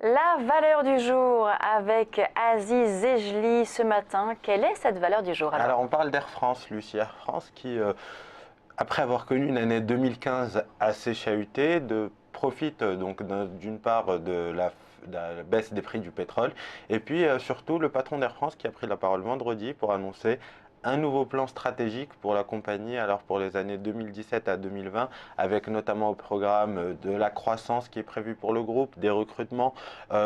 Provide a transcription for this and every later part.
La valeur du jour avec Aziz Zejli ce matin. Quelle est cette valeur du jour alors? Alors, on parle d'Air France, Lucie. Air France qui, après avoir connu une année 2015 assez chahutée, profite donc d'une part de la baisse des prix du pétrole et puis surtout le patron d'Air France qui a pris la parole vendredi pour annoncer un nouveau plan stratégique pour la compagnie, alors pour les années 2017 à 2020, avec notamment au programme de la croissance qui est prévue pour le groupe, des recrutements,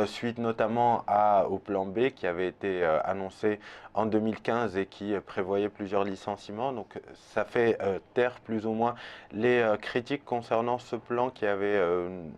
suite notamment au plan B qui avait été annoncé en 2015 et qui prévoyait plusieurs licenciements. Donc ça fait taire plus ou moins les critiques concernant ce plan qui avait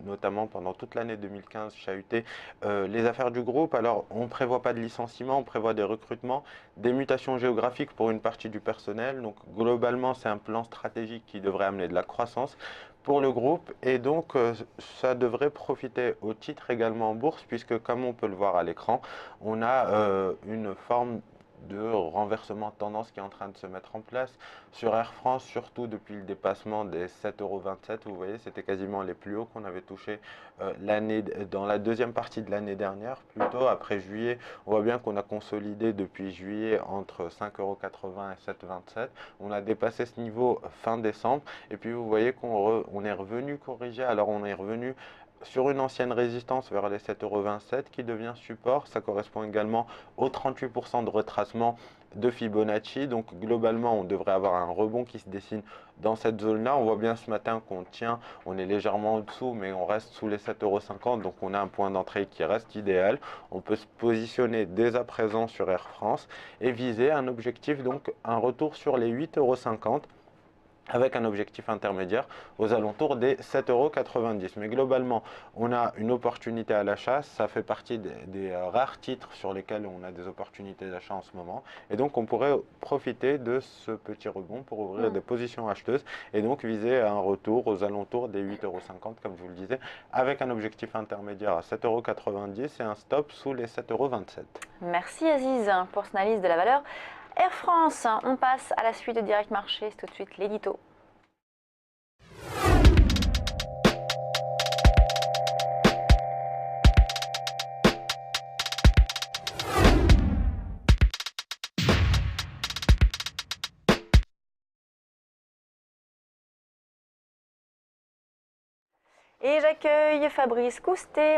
notamment pendant toute l'année 2015 chahuté les affaires du groupe. Alors on ne prévoit pas de licenciement, on prévoit des recrutements, des mutations géographiques pour une partie du personnel. Donc globalement c'est un plan stratégique qui devrait amener de la croissance pour le groupe et donc ça devrait profiter au titre également en bourse puisque comme on peut le voir à l'écran, on a une forme de renversement de tendance qui est en train de se mettre en place sur Air France, surtout depuis le dépassement des 7,27 €. Vous voyez, c'était quasiment les plus hauts qu'on avait touchés dans la deuxième partie de l'année dernière, plutôt après juillet. On voit bien qu'on a consolidé depuis juillet entre 5,80 € et 7,27 €. On a dépassé ce niveau fin décembre et puis vous voyez qu'on est revenu corriger. Alors on est revenu sur une ancienne résistance vers les 7,27 € qui devient support. Ça correspond également aux 38% de retracement de Fibonacci. Donc globalement, on devrait avoir un rebond qui se dessine dans cette zone-là. On voit bien ce matin qu'on tient, on est légèrement en dessous, mais on reste sous les 7,50 €. Donc on a un point d'entrée qui reste idéal. On peut se positionner dès à présent sur Air France et viser un objectif, donc un retour sur les 8,50 € avec un objectif intermédiaire aux alentours des 7,90 €. Mais globalement, on a une opportunité à l'achat. Ça fait partie des rares titres sur lesquels on a des opportunités d'achat en ce moment. Et donc, on pourrait profiter de ce petit rebond pour ouvrir des positions acheteuses et donc viser un retour aux alentours des 8,50 €, comme je vous le disais, avec un objectif intermédiaire à 7,90 € et un stop sous les 7,27 €. Merci Aziz pour cette analyse de la valeur. Air France, on passe à la suite de Direct Marché, c'est tout de suite l'édito. Et j'accueille Fabrice Coustet.